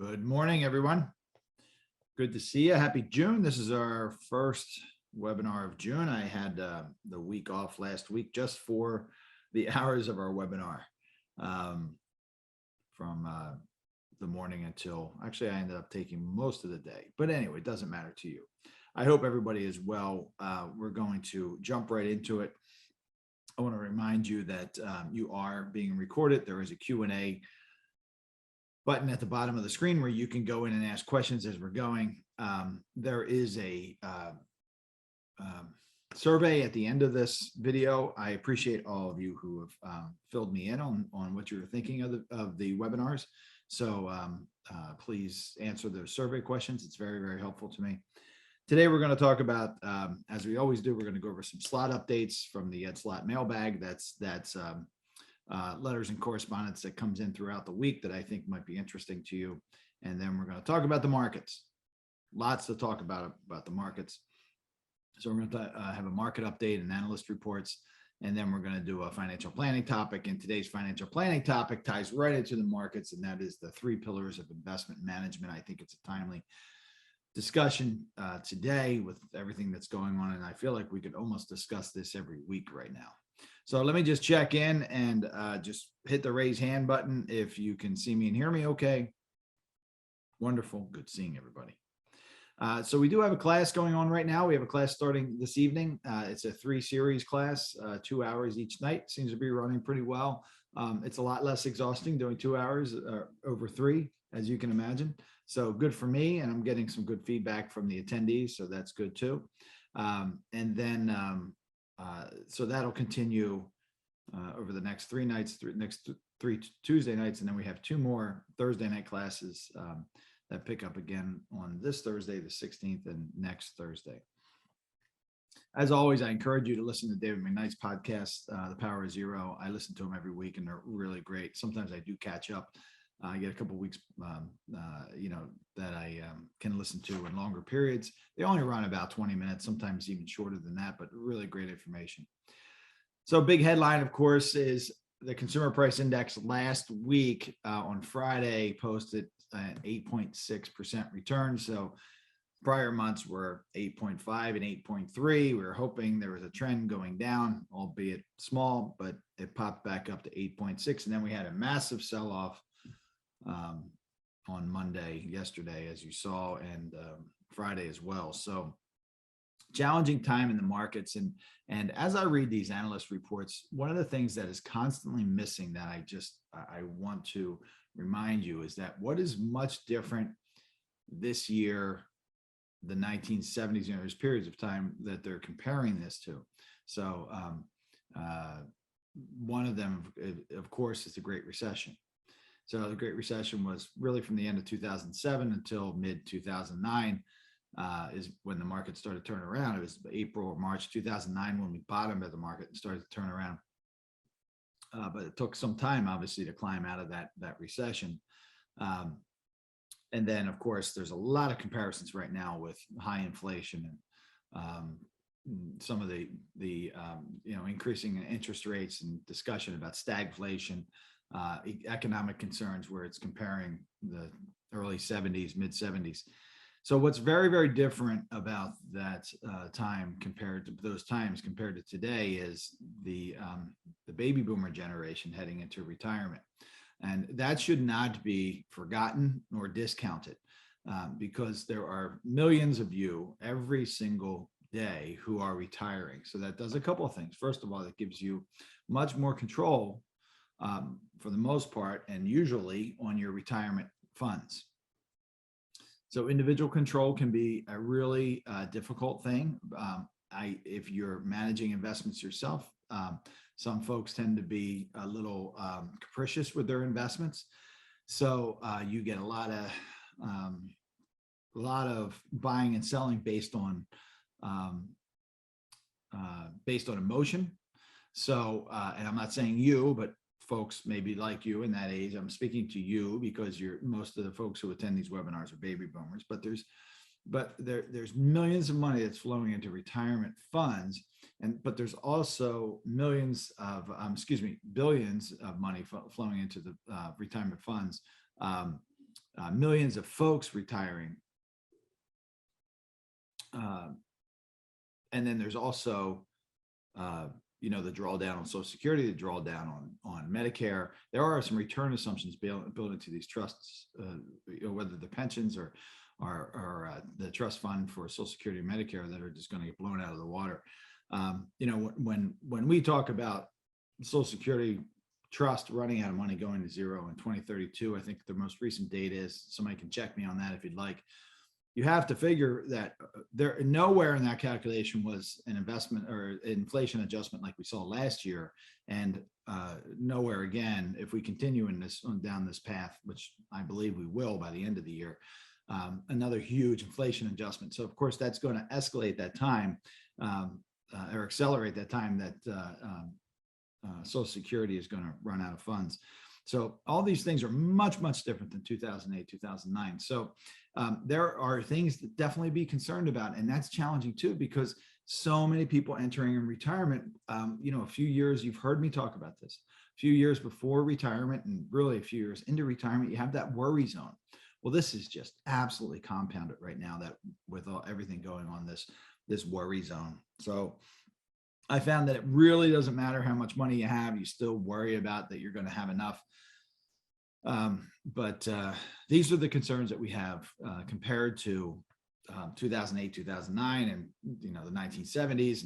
Good morning, everyone. Good to see you. Happy June. This is our first webinar of June. I had the week off last week just for the hours of our webinar from the morning until, actually, I ended up taking most of the day. But anyway, it doesn't matter to you. I hope everybody is well. We're going to jump right into it. I want to remind you that you are being recorded. There is a Q&A button at the bottom of the screen where you can go in and ask questions as we're going. There is a survey at the end of this video. I appreciate all of you who have filled me in on what you're thinking of the webinars. So please answer those survey questions. It's very, very helpful to me. Today, we're going to talk about, as we always do, we're going to go over some Slott updates from the Slott mailbag. That's letters and correspondence that comes in throughout the week that I think might be interesting to you. And then we're going to talk about the markets. Lots to talk about the markets. So we're going to have a market update and analyst reports. And then we're going to do a financial planning topic. And today's financial planning topic ties right into the markets. And that is the 3 pillars of investment management. I think it's a timely discussion today with everything that's going on. And I feel like we could almost discuss this every week right now. So let me just check in and just hit the raise hand button if you can see me and hear me okay. Wonderful. Good seeing everybody. So we do have a class going on right now. We have a class starting this evening. It's a 3-series class, 2 hours each night. Seems to be running pretty well. It's a lot less exhausting doing 2 hours over 3, as you can imagine. So good for me, and I'm getting some good feedback from the attendees, so that's good too. And then so that'll continue over the next 3 nights, next 3 Tuesday nights, and then we have 2 more Thursday night classes that pick up again on this Thursday, the 16th, and next Thursday. As always, I encourage you to listen to David McKnight's podcast, The Power of Zero. I listen to them every week, and they're really great. Sometimes I do catch up. I get a couple of weeks, that I can listen to in longer periods. They only run about 20 minutes, sometimes even shorter than that, but really great information. So big headline, of course, is the consumer price index last week on Friday posted an 8.6% return. So prior months were 8.5 and 8.3. We were hoping there was a trend going down, albeit small, but it popped back up to 8.6. And then we had a massive sell-off on Monday, yesterday, as you saw, and Friday as well. So challenging time in the markets. And as I read these analyst reports, one of the things that is constantly missing that I want to remind you is that what is much different this year, the 1970s, there's periods of time that they're comparing this to. So one of them, of course, is the Great Recession. So the Great Recession was really from the end of 2007 until mid 2009 is when the market started turning around. It was April or March 2009 when we bottomed at the market and started to turn around. But it took some time, obviously, to climb out of that recession. And then, of course, there's a lot of comparisons right now with high inflation and some of the increasing interest rates and discussion about stagflation. Economic concerns where it's comparing the early 70s, mid 70s. So what's very, very different about that time compared to those times compared to today is the baby boomer generation heading into retirement. And that should not be forgotten nor discounted because there are millions of you every single day who are retiring. So that does a couple of things. First of all, it gives you much more control for the most part, and usually on your retirement funds. So individual control can be a really difficult thing. If you're managing investments yourself, some folks tend to be a little capricious with their investments. So you get a lot of buying and selling based on emotion. So, and I'm not saying you, but folks maybe like you in that age. I'm speaking to you because most of the folks who attend these webinars are baby boomers, but there's millions of money that's flowing into retirement funds, but there's also billions of money flowing into the retirement funds millions of folks retiring. And then there's also, the drawdown on Social Security, the drawdown on Medicare. There are some return assumptions built into these trusts, whether the pensions or the trust fund for Social Security and Medicare, that are just going to get blown out of the water. When we talk about Social Security trust running out of money, going to zero in 2032, I think the most recent date is, somebody can check me on that if you'd like. You have to figure that there nowhere in that calculation was an investment or inflation adjustment like we saw last year, and nowhere again if we continue down this path, which I believe we will by the end of the year, another huge inflation adjustment. So of course that's going to escalate that time or accelerate that time that Social Security is going to run out of funds. So all these things are much, much different than 2008, 2009. So there are things to definitely be concerned about. And that's challenging too, because so many people entering in retirement, a few years, you've heard me talk about this, a few years before retirement and really a few years into retirement, you have that worry zone. Well, this is just absolutely compounded right now, that with everything going on, this worry zone. So I found that it really doesn't matter how much money you have, you still worry about that you're going to have enough. But these are the concerns that we have compared to 2008, 2009, and the 1970s.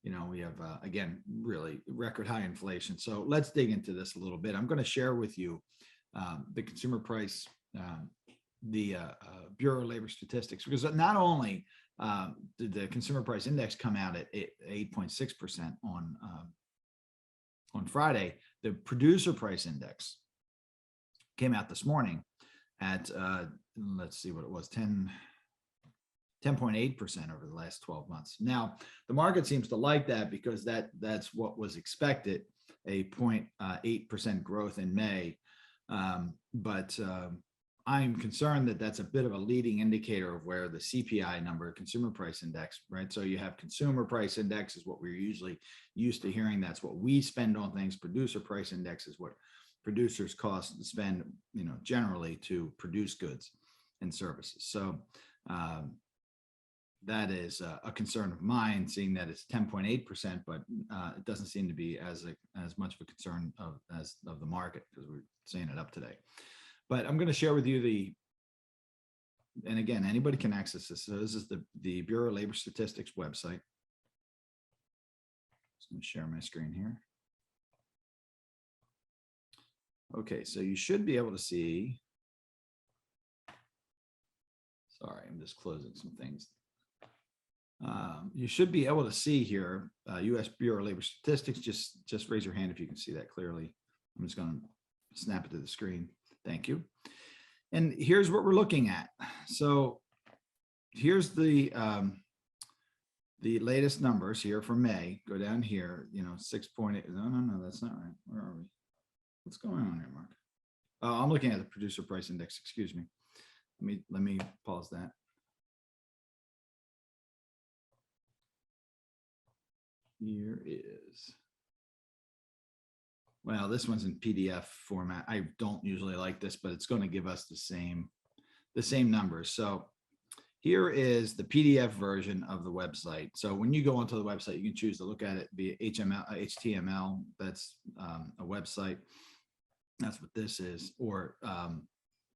And we have again really record high inflation. So let's dig into this a little bit. I'm going to share with you the consumer price, the Bureau of Labor Statistics, because not only did the consumer price index come out at 8.6% on Friday, the producer price index came out this morning at let's see what it was, 10.8% over the last 12 months. Now the market seems to like that, because that's what was expected, a 0.8% growth in May. But I'm concerned that that's a bit of a leading indicator of where the CPI number, consumer price index, right? So you have consumer price index is what we're usually used to hearing. That's what we spend on things. Producer price index is what producers cost and spend, generally to produce goods and services. So that is a concern of mine, seeing that it's 10.8%, but it doesn't seem to be as much of a concern of the market, because we're seeing it up today. But I'm going to share with you and again, anybody can access this. So this is the Bureau of Labor Statistics website. Just going to share my screen here. Okay, so you should be able to see. Sorry, I'm just closing some things. You should be able to see here, U.S. Bureau of Labor Statistics. Just raise your hand if you can see that clearly. I'm just going to snap it to the screen. Thank you. And here's what we're looking at. So here's the latest numbers here for May. Go down here, 6.8. No, that's not right. Where are we? What's going on here, Mark? Oh, I'm looking at the producer price index. Excuse me. Let me pause that. Here is. Well, this one's in PDF format. I don't usually like this, but it's going to give us the same numbers. So here is the PDF version of the website. So when you go onto the website, you can choose to look at it via HTML. That's a website. That's what this is, or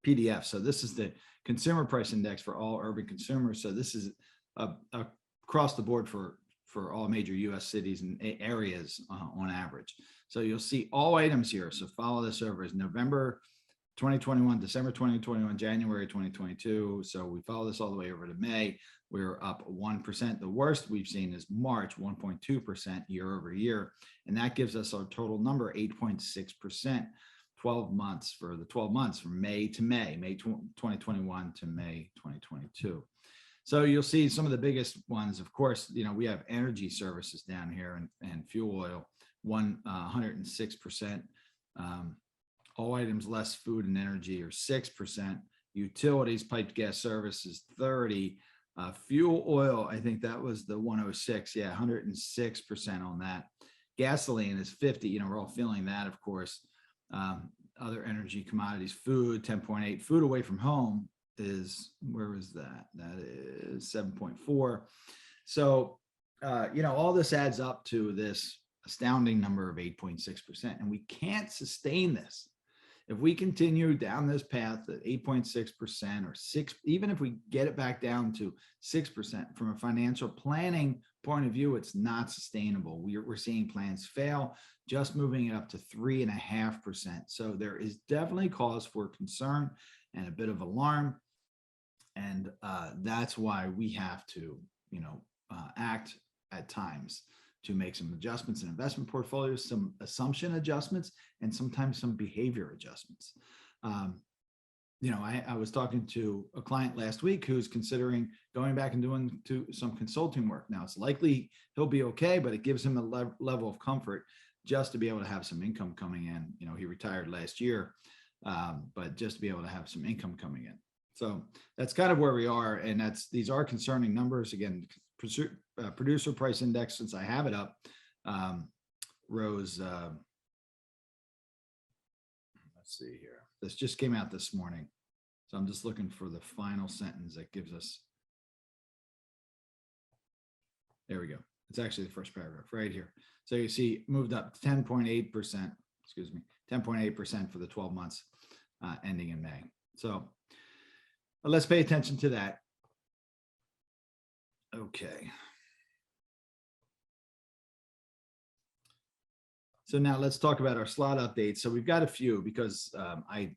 PDF. So this is the consumer price index for all urban consumers. So this is across the board for all major U.S. cities and areas on average. So you'll see all items here. So follow this over as November 2021, December 2021, January 2022. So we follow this all the way over to May. We're up 1%. The worst we've seen is March, 1.2% year over year. And that gives us our total number, 8.6%, 12 months for the 12 months from May to May 2021 to May 2022. So you'll see some of the biggest ones. Of course, we have energy services down here and fuel oil, 106%. All items less food and energy are 6%. Utilities, piped gas services, 30%. Fuel oil, I think that was the 106. Yeah, 106% on that. Gasoline is 50%. We're all feeling that, of course. other energy commodities, food, 10.8. Food away from home is, where is that? That is 7.4. So, all this adds up to this astounding number of 8.6%. And we can't sustain this. If we continue down this path at 8.6% or 6, even if we get it back down to 6%, from a financial planning point of view, it's not sustainable. We're seeing plans fail, just moving it up to 3.5%. So there is definitely cause for concern and a bit of alarm. And that's why we have to, act at times to make some adjustments in investment portfolios, some assumption adjustments, and sometimes some behavior adjustments. I was talking to a client last week who's considering going back and doing some consulting work. Now, it's likely he'll be okay, but it gives him a level of comfort just to be able to have some income coming in. He retired last year, but just to be able to have some income coming in. So that's kind of where we are. And these are concerning numbers. Again, producer price index, since I have it up, rose. Let's see here. This just came out this morning. So I'm just looking for the final sentence that gives us. There we go. It's actually the first paragraph right here. So you see moved up 10.8%, 10.8% for the 12 months ending in May. So let's pay attention to that. Okay. So now let's talk about our slot updates. So we've got a few because I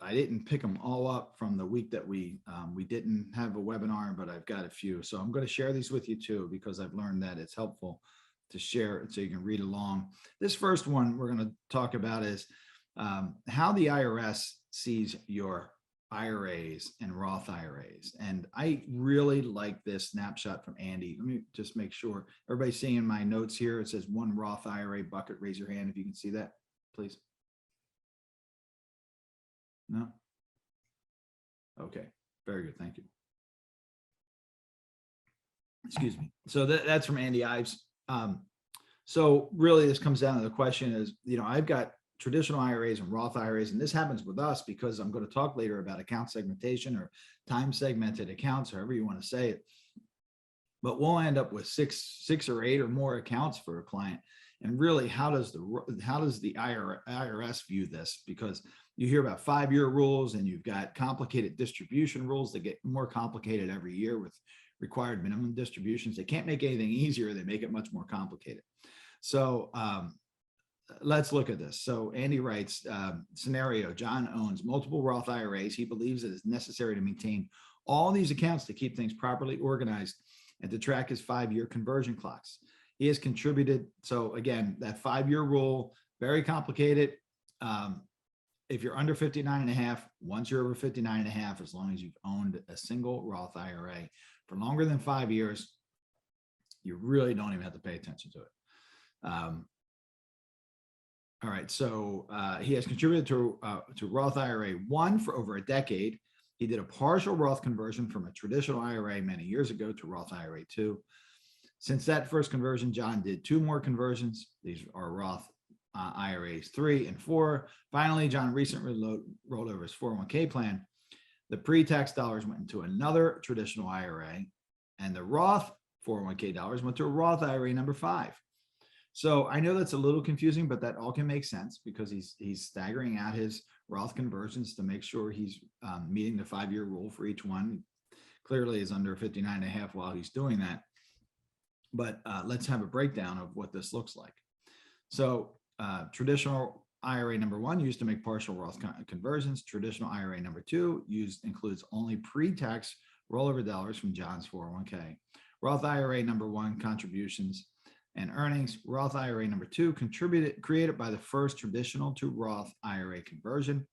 didn't pick them all up from the week that we didn't have a webinar, but I've got a few. So I'm going to share these with you too, because I've learned that it's helpful to share it so you can read along. This first one we're going to talk about is how the IRS sees your IRAs and Roth IRAs. And I really like this snapshot from Andy. Let me just make sure everybody's seeing in my notes here. It says one Roth IRA bucket. Raise your hand if you can see that, please. No? Okay, very good. Thank you. Excuse me. So that's from Andy Ives. So really this comes down to the question is, I've got traditional IRAs and Roth IRAs, and this happens with us because I'm going to talk later about account segmentation or time segmented accounts, however you want to say it. But we'll end up with six or eight or more accounts for a client. And really, how does the IRS view this? Because you hear about 5-year rules, and you've got complicated distribution rules that get more complicated every year with required minimum distributions. They can't make anything easier; they make it much more complicated. So let's look at this. So Andy writes, scenario: John owns multiple Roth IRAs. He believes it is necessary to maintain all these accounts to keep things properly organized and to track his 5-year conversion clocks. He has contributed. So again, that 5-year rule, very complicated. If you're under 59.5, once you're over 59.5, as long as you've owned a single Roth IRA for longer than 5 years, you really don't even have to pay attention to it. All right, so he has contributed to Roth IRA 1 for over a decade. He did a partial Roth conversion from a traditional IRA many years ago to Roth IRA 2. Since that first conversion, John did 2 more conversions. These are Roth IRAs 3 and 4. Finally, John recently rolled over his 401k plan. The pre-tax dollars went into another traditional IRA, and the Roth 401k dollars went to a Roth IRA number 5. So I know that's a little confusing, but that all can make sense because he's staggering out his Roth conversions to make sure he's meeting the 5-year rule for each one. Clearly is under 59.5 while he's doing that. But let's have a breakdown of what this looks like. So traditional IRA number 1 used to make partial Roth conversions. Traditional IRA number 2 includes only pre-tax rollover dollars from John's 401k. Roth IRA number 1 contributions and earnings. Roth IRA number 2 created by the first traditional to Roth IRA conversion.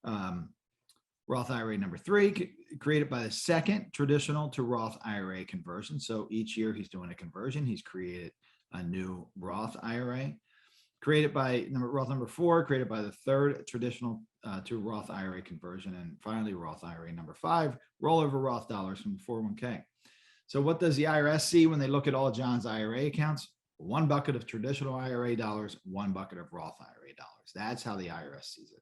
Roth IRA number 3 created by the second traditional to Roth IRA conversion. So each year he's doing a conversion. He's created a new Roth IRA. Created by Roth number 4, created by the third traditional to Roth IRA conversion. And finally, Roth IRA number 5, rollover Roth dollars from the 401k. So what does the IRS see when they look at all John's IRA accounts? 1 bucket of traditional IRA dollars, 1 bucket of Roth IRA dollars. That's how the IRS sees it.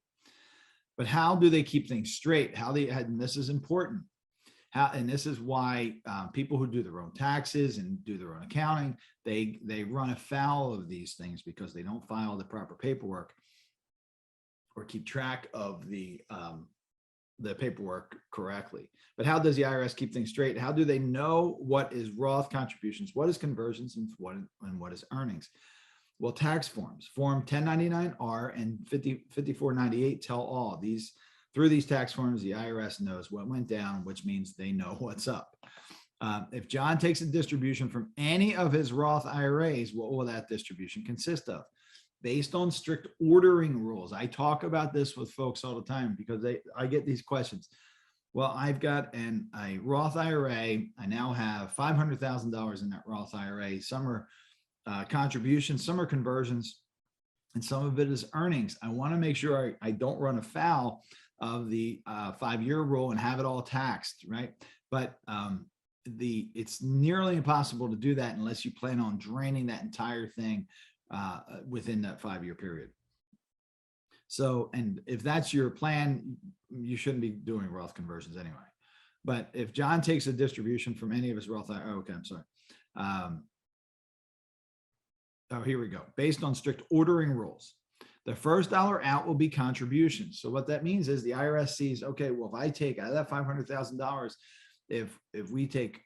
But how do they keep things straight? And this is important. And this is why people who do their own taxes and do their own accounting, they run afoul of these things because they don't file the proper paperwork or keep track of the paperwork correctly. But how does the IRS keep things straight? How do they know what is Roth contributions, what is conversions, and what is earnings? Well, tax forms, Form 1099-R and 5498 tell all. Through these tax forms, the IRS knows what went down, which means they know what's up. If John takes a distribution from any of his Roth IRAs, what will that distribution consist of? Based on strict ordering rules. I talk about this with folks all the time because I get these questions. Well, I've got a Roth IRA. I now have $500,000 in that Roth IRA. Some are contributions, some are conversions, and some of it is earnings. I want to make sure I don't run afoul of the 5-year rule and have it all taxed, right? But it's nearly impossible to do that unless you plan on draining that entire thing within that 5-year period. So, and if that's your plan, you shouldn't be doing Roth conversions anyway. But if John takes a distribution from any of his Roth, okay, I'm sorry. Oh, here we go. Based on strict ordering rules, the first dollar out will be contributions. So what that means is the IRS sees, okay, well, if I take out of that $500,000, if we take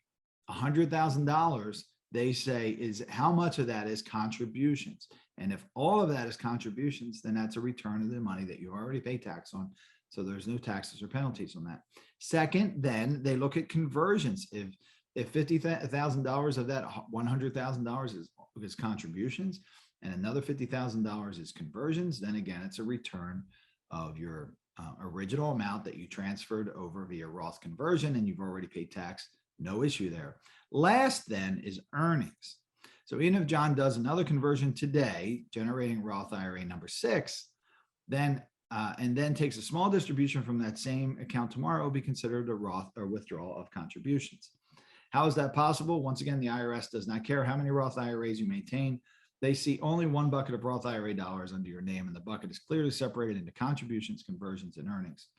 $100,000, they say is how much of that is contributions. And if all of that is contributions, then that's a return of the money that you already pay tax on. So there's no taxes or penalties on that. Second, then they look at conversions. If $50,000 of that $100,000 is contributions and another $50,000 is conversions, then again, it's a return of your original amount that you transferred over via Roth conversion and you've already paid tax. No issue there. Last then is earnings. So even if John does another conversion today, generating Roth IRA number 6, then and then takes a small distribution from that same account tomorrow, will be considered a Roth or withdrawal of contributions. How is that possible? Once again, the IRS does not care how many Roth IRAs you maintain. They see only one bucket of Roth IRA dollars under your name, and the bucket is clearly separated into contributions, conversions, and earnings.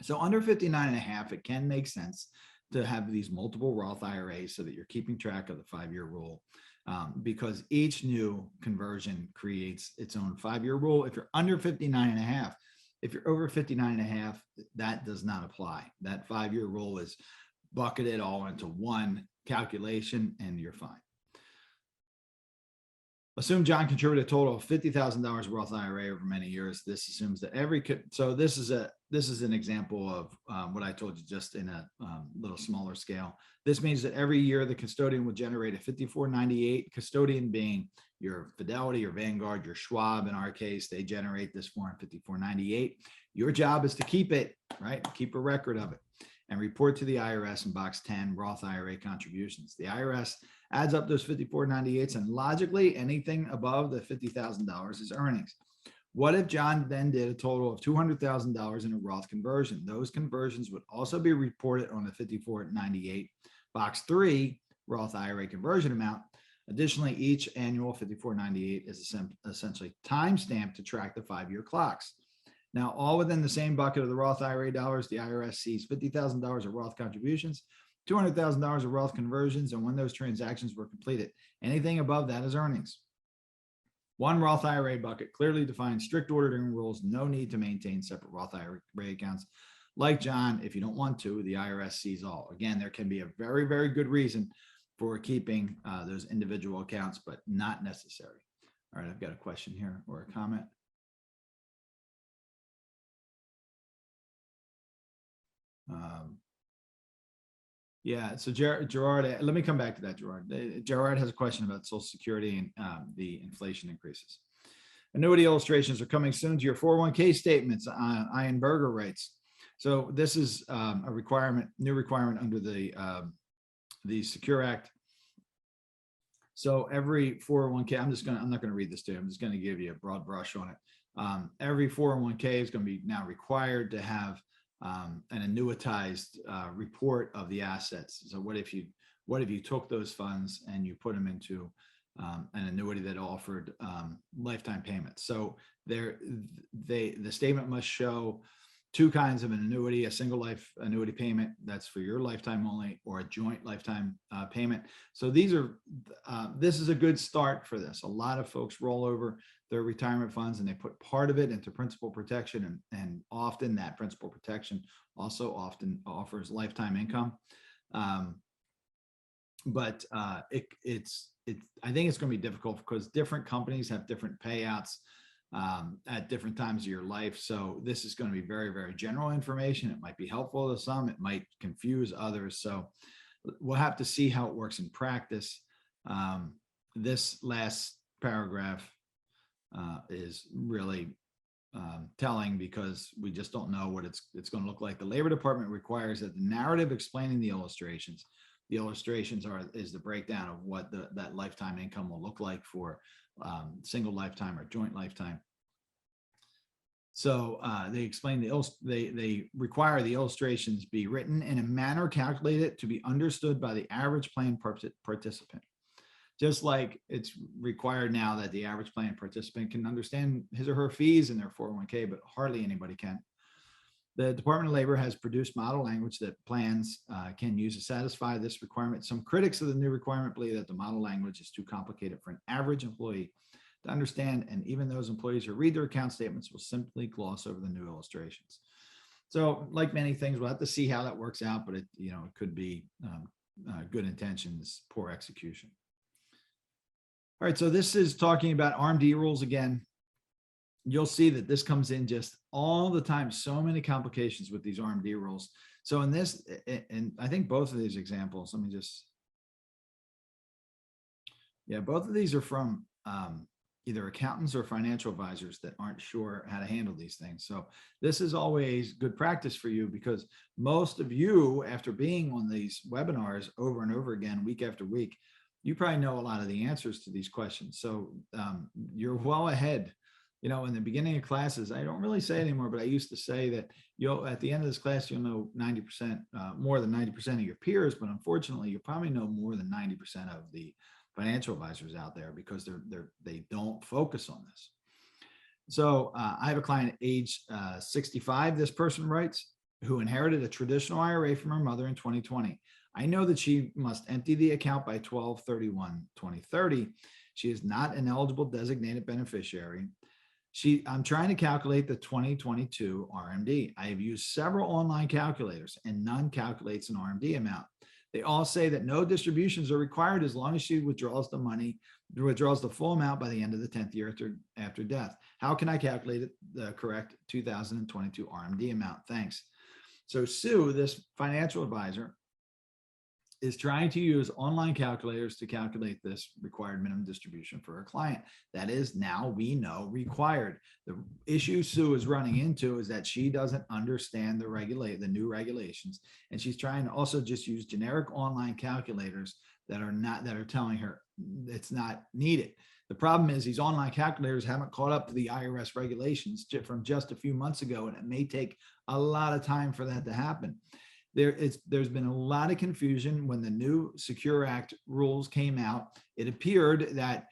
So under 59.5, it can make sense to have these multiple Roth IRAs so that you're keeping track of the 5-year rule, because each new conversion creates its own 5-year rule. If you're under 59.5, if you're over 59.5, that does not apply. That 5-year rule is bucketed all into one calculation and you're fine. Assume John contributed a total of $50,000 Roth IRA over many years. This assumes that so this is an example of what I told you, just in a little smaller scale. This means that every year the custodian will generate a 5498, custodian being your Fidelity, your Vanguard, your Schwab. In our case, they generate this form 5498. Your job is to keep it, right? Keep a record of it and report to the IRS in box 10, Roth IRA contributions. The IRS adds up those 5498s, and logically anything above the $50,000 is earnings. What if John then did a total of $200,000 in a Roth conversion? Those conversions would also be reported on the 5498 box 3 Roth IRA conversion amount. Additionally, each annual 5498 is essentially time-stamped to track the 5-year clocks. Now, all within the same bucket of the Roth IRA dollars, the IRS sees $50,000 of Roth contributions, $200,000 of Roth conversions, and when those transactions were completed, anything above that is earnings. One Roth IRA bucket clearly defines strict ordering rules, no need to maintain separate Roth IRA accounts. Like John, if you don't want to, the IRS sees all. Again, there can be a very, very good reason for keeping those individual accounts, but not necessary. All right, I've got a question here or a comment. Yeah, so Gerard, let me come back to that, Gerard. Gerard has a question about Social Security and the inflation increases. Annuity illustrations are coming soon to your 401k statements, Ian Berger writes. So this is a requirement, new requirement under the Secure Act. So every 401k, I'm not going to read this to you. I'm just going to give you a broad brush on it. Every 401k is going to be now required to have an annuitized report of the assets. So what if you took those funds and you put them into an annuity that offered lifetime payments? So the statement must show two kinds of an annuity: a single life annuity payment that's for your lifetime only, or a joint lifetime payment. So this is a good start for this. A lot of folks roll over their retirement funds and they put part of it into principal protection, and often that principal protection also often offers lifetime income. But I think it's going to be difficult because different companies have different payouts at different times of your life. So this is going to be very, very general information. It might be helpful to some, it might confuse others. So we'll have to see how it works in practice. This last paragraph is really telling, because we just don't know what it's going to look like. The Labor Department requires that the narrative explaining the illustrations is the breakdown of what that lifetime income will look like for single lifetime or joint lifetime. So they explain they require the illustrations be written in a manner calculated to be understood by the average plan participant. Just like it's required now that the average plan participant can understand his or her fees in their 401k, but hardly anybody can. The Department of Labor has produced model language that plans can use to satisfy this requirement. Some critics of the new requirement believe that the model language is too complicated for an average employee to understand, and even those employees who read their account statements will simply gloss over the new illustrations. So, like many things, we'll have to see how that works out, but it could be good intentions, poor execution. All right, so this is talking about RMD rules again. You'll see that this comes in just all the time. So many complications with these RMD rules. So in this, and I think both of these examples, both of these are from either accountants or financial advisors that aren't sure how to handle these things. So this is always good practice for you, because most of you, after being on these webinars over and over again, week after week, you probably know a lot of the answers to these questions. So you're well ahead. In the beginning of classes, I don't really say anymore, but I used to say that at the end of this class, you'll know 90%, more than 90% of your peers, but unfortunately, you probably know more than 90% of the financial advisors out there, because they don't focus on this. So I have a client at age 65, this person writes, who inherited a traditional IRA from her mother in 2020. I know that she must empty the account by 12/31/2030. She is not an eligible designated beneficiary. I'm trying to calculate the 2022 RMD. I have used several online calculators and none calculates an RMD amount. They all say that no distributions are required as long as she withdraws the full amount by the end of the 10th year after death. How can I calculate the correct 2022 RMD amount? Thanks. So Sue, this financial advisor, is trying to use online calculators to calculate this required minimum distribution for her client. That is now, we know, required. The issue Sue is running into is that she doesn't understand the new regulations, and she's trying to also just use generic online calculators that are telling her it's not needed. The problem is these online calculators haven't caught up to the IRS regulations from just a few months ago, and it may take a lot of time for that to happen. There's been a lot of confusion when the new Secure Act rules came out. It appeared that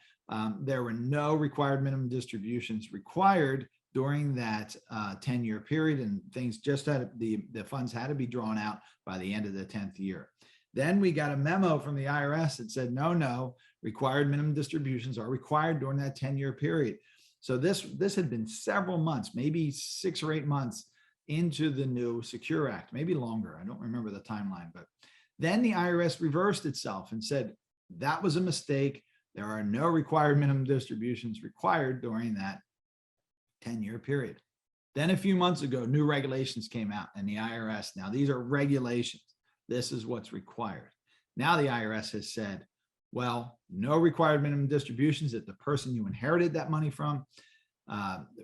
there were no required minimum distributions required during that 10-year period, and things just the funds had to be drawn out by the end of the 10th year. Then we got a memo from the IRS that said, no, required minimum distributions are required during that 10-year period. So this had been several months, maybe 6 or 8 months into the new Secure Act, maybe longer. I don't remember the timeline, but then the IRS reversed itself and said that was a mistake. There are no required minimum distributions required during that 10-year period. Then a few months ago, new regulations came out, and the IRS, now these are regulations. This is what's required. Now the IRS has said, well, no required minimum distributions if the person you inherited that money from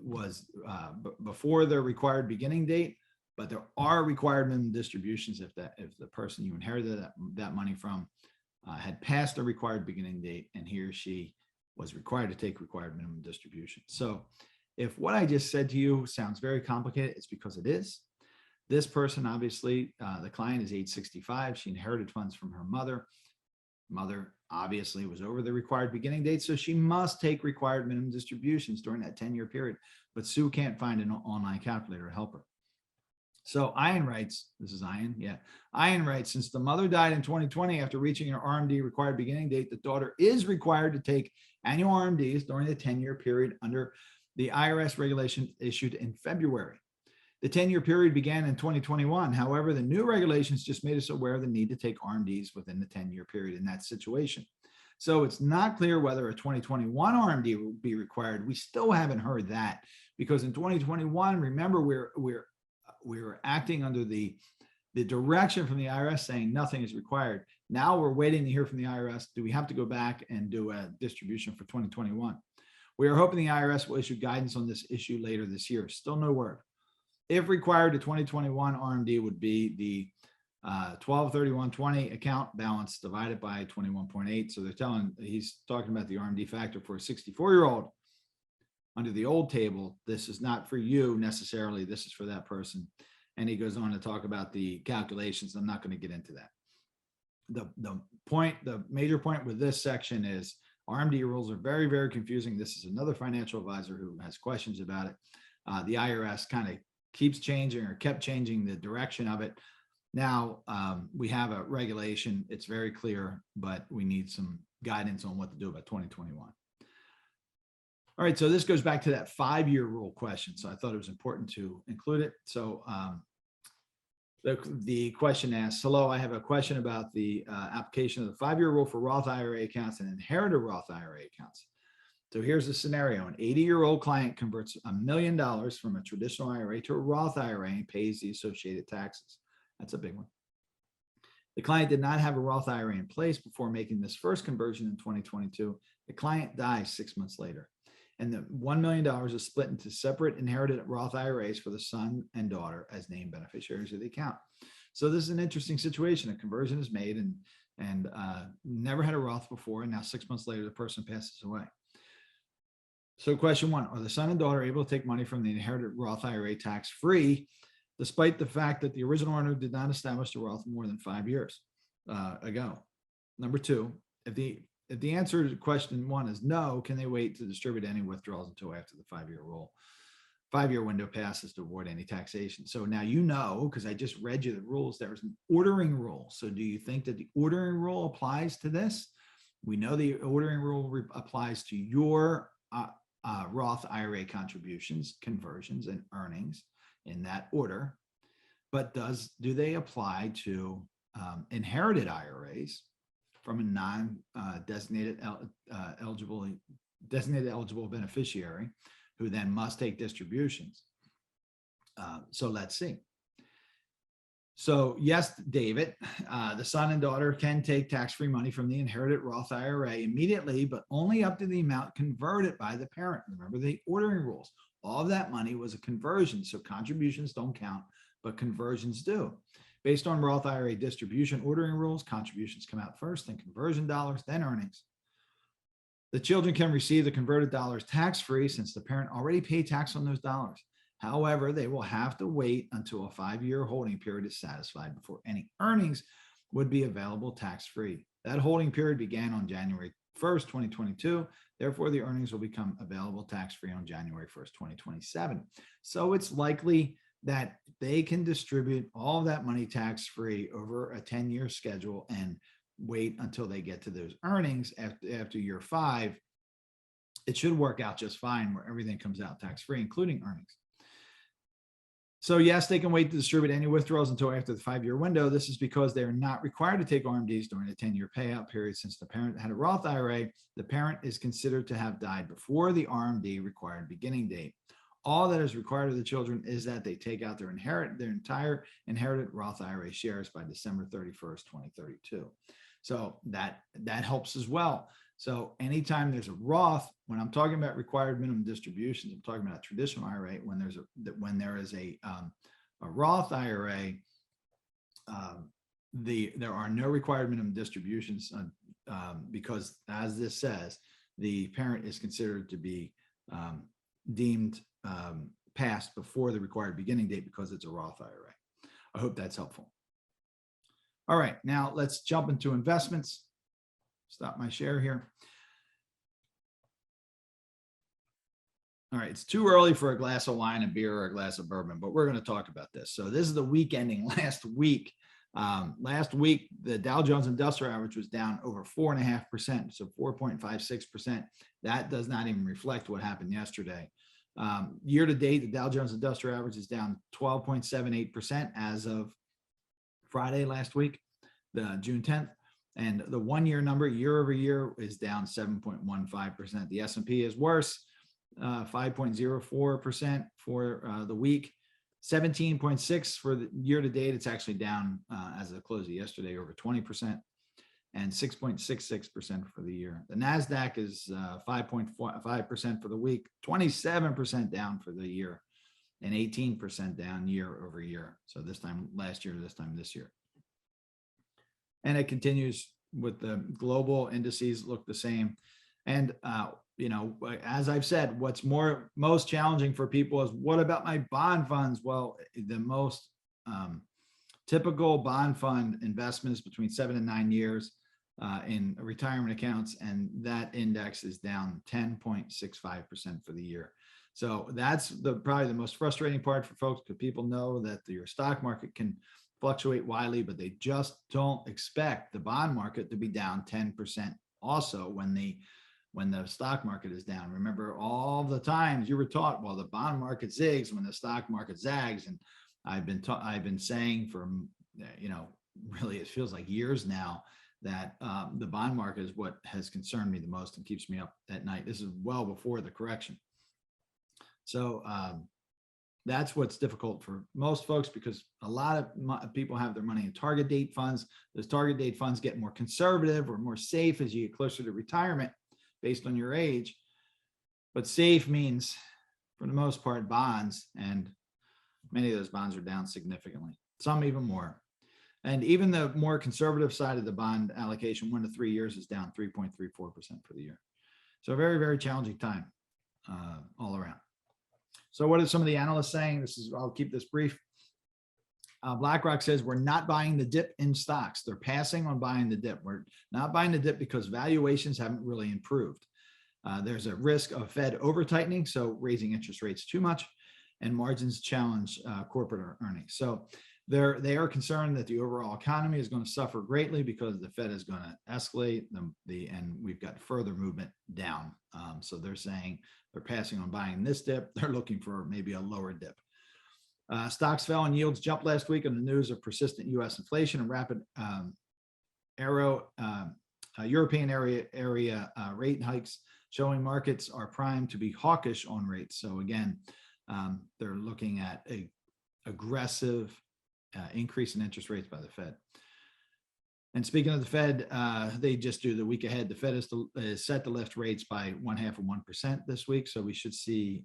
was before the required beginning date, but there are required minimum distributions if the person you inherited that money from had passed the required beginning date, and he or she was required to take required minimum distribution. So if what I just said to you sounds very complicated, it's because it is. This person, obviously, the client is age 65. She inherited funds from her mother. Mother obviously was over the required beginning date, so she must take required minimum distributions during that 10-year period. But Sue can't find an online calculator to help her. So Ian writes, this is Ian, yeah. Ian writes, since the mother died in 2020 after reaching her RMD required beginning date, the daughter is required to take annual RMDs during the 10-year period under the IRS regulation issued in February. The 10-year period began in 2021. However, the new regulations just made us aware of the need to take RMDs within the 10-year period in that situation. So it's not clear whether a 2021 RMD will be required. We still haven't heard that, because in 2021, remember, we were acting under the direction from the IRS saying nothing is required. Now we're waiting to hear from the IRS. Do we have to go back and do a distribution for 2021? We are hoping the IRS will issue guidance on this issue later this year. Still no word. If required, the 2021 RMD would be the 12/31/20 account balance divided by 21.8. So he's talking about the RMD factor for a 64-year-old. Under the old table, this is not for you necessarily. This is for that person. And he goes on to talk about the calculations. I'm not going to get into that. The major point with this section is RMD rules are very, very confusing. This is another financial advisor who has questions about it. The IRS kind of keeps changing or kept changing the direction of it. Now we have a regulation. It's very clear, but we need some guidance on what to do about 2021. All right, so this goes back to that 5-year rule question. So I thought it was important to include it. So the question asks, hello, I have a question about the application of the 5-year rule for Roth IRA accounts and inherited Roth IRA accounts. So here's the scenario. An 80-year-old client converts $1 million from a traditional IRA to a Roth IRA and pays the associated taxes. That's a big one. The client did not have a Roth IRA in place before making this first conversion in 2022. The client dies 6 months later, and the $1 million is split into separate inherited Roth IRAs for the son and daughter as named beneficiaries of the account. So this is an interesting situation. A conversion is made and never had a Roth before, and now 6 months later, the person passes away. So question 1, are the son and daughter able to take money from the inherited Roth IRA tax-free, despite the fact that the original owner did not establish the Roth more than 5 years ago? Number 2, if the answer to question 1 is no, can they wait to distribute any withdrawals until after the 5-year window passes to avoid any taxation? So now you know, because I just read you the rules, there's an ordering rule. So do you think that the ordering rule applies to this? We know the ordering rule applies to your Roth IRA contributions, conversions, and earnings in that order. But do they apply to inherited IRAs from a non-designated eligible beneficiary who then must take distributions? So let's see. So yes, David, the son and daughter can take tax-free money from the inherited Roth IRA immediately, but only up to the amount converted by the parent. Remember the ordering rules. All of that money was a conversion, so contributions don't count, but conversions do. Based on Roth IRA distribution ordering rules, contributions come out first, then conversion dollars, then earnings. The children can receive the converted dollars tax-free since the parent already paid tax on those dollars. However, they will have to wait until a 5-year holding period is satisfied before any earnings would be available tax-free. That holding period began on January 1st, 2022. Therefore, the earnings will become available tax-free on January 1st, 2027. So it's likely that they can distribute all of that money tax-free over a 10-year schedule and wait until they get to those earnings after year 5. It should work out just fine where everything comes out tax-free, including earnings. So yes, they can wait to distribute any withdrawals until after the 5-year window. This is because they are not required to take RMDs during the 10-year payout period. Since the parent had a Roth IRA, the parent is considered to have died before the RMD required beginning date. All that is required of the children is that they take out their entire inherited Roth IRA shares by December 31st, 2032. So that helps as well. So anytime there's a Roth, when I'm talking about required minimum distributions, I'm talking about a traditional IRA. When there is a Roth IRA, there are no required minimum distributions because, as this says, the parent is considered to be deemed passed before the required beginning date because it's a Roth IRA. I hope that's helpful. All right, now let's jump into investments. stop my share here. All right, it's too early for a glass of wine, a beer, or a glass of bourbon, but we're going to talk about this. So this is the week ending last week. Last week, the Dow Jones Industrial Average was down over 4.5%, so 4.56%. That does not even reflect what happened yesterday. Year to date, the Dow Jones Industrial Average is down 12.78% as of Friday last week, the June 10th. And the 1 year number year over year is down 7.15%. The S&P is worse, 5.04% for the week, 17.6 for the year to date. It's actually down as of the close of yesterday over 20%, and 6.66% for the year. The NASDAQ is 5.5% for the week, 27% down for the year, and 18% down year over year. So this time last year, this time this year. And it continues with the global indices look the same. And, you know, as I've said, what's most challenging for people is, what about my bond funds? Well, the most typical bond fund investment is between 7 and 9 years in retirement accounts, and that index is down 10.65% for the year. So that's probably the most frustrating part for folks, because people know that your stock market can fluctuate widely, but they just don't expect the bond market to be down 10% also when the stock market is down. Remember all the times you were taught, well, the bond market zigs when the stock market zags. And I've been saying for, you know, really, it feels like years now that the bond market is what has concerned me the most and keeps me up at night. This is well before the correction. So that's what's difficult for most folks, because a lot of people have their money in target date funds. Those target date funds get more conservative or more safe as you get closer to retirement based on your age. But safe means, for the most part, bonds, and many of those bonds are down significantly, some even more. And even the more conservative side of the bond allocation, 1 to 3 years, is down 3.34% for the year. So a very, very challenging time all around. So what are some of the analysts saying? I'll keep this brief. BlackRock says we're not buying the dip in stocks. They're passing on buying the dip. We're not buying the dip because valuations haven't really improved. There's a risk of Fed over tightening, so raising interest rates too much, and margins challenge corporate earnings. So they are concerned that the overall economy is going to suffer greatly because the Fed is going to escalate and we've got further movement down. So they're saying they're passing on buying this dip. They're looking for maybe a lower dip. Stocks fell and yields jumped last week on the news of persistent U.S. inflation and rapid European area rate hikes, showing markets are primed to be hawkish on rates. So again, they're looking at a aggressive increase in interest rates by the Fed. And speaking of the Fed, they just do the week ahead. The Fed is set to lift rates by 0.5% this week. So we should see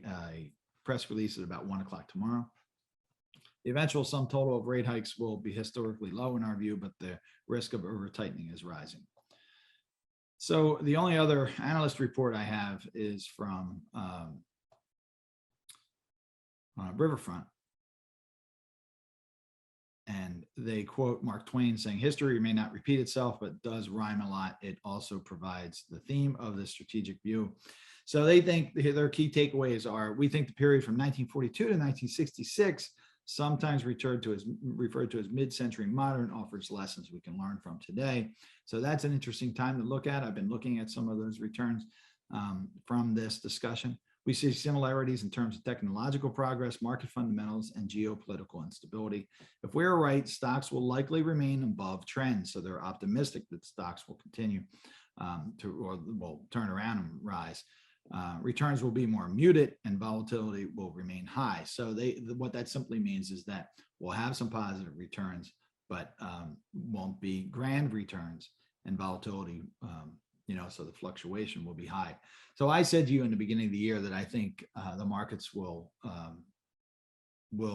a press release at about 1 o'clock tomorrow. The eventual sum total of rate hikes will be historically low in our view, but the risk of over tightening is rising. So the only other analyst report I have is from Riverfront. And they quote Mark Twain saying, history may not repeat itself, but does rhyme a lot. It also provides the theme of the strategic view. So they think their key takeaways are, we think the period from 1942 to 1966, sometimes referred to as mid-century modern, offers lessons we can learn from today. So that's an interesting time to look at. I've been looking at some of those returns from this discussion. We see similarities in terms of technological progress, market fundamentals, and geopolitical instability. If we're right, stocks will likely remain above trend. So they're optimistic that stocks will continue or will turn around and rise. Returns will be more muted and volatility will remain high. So what that simply means is that we'll have some positive returns, but won't be grand returns, and volatility, so the fluctuation will be high. So I said to you in the beginning of the year that I think the markets will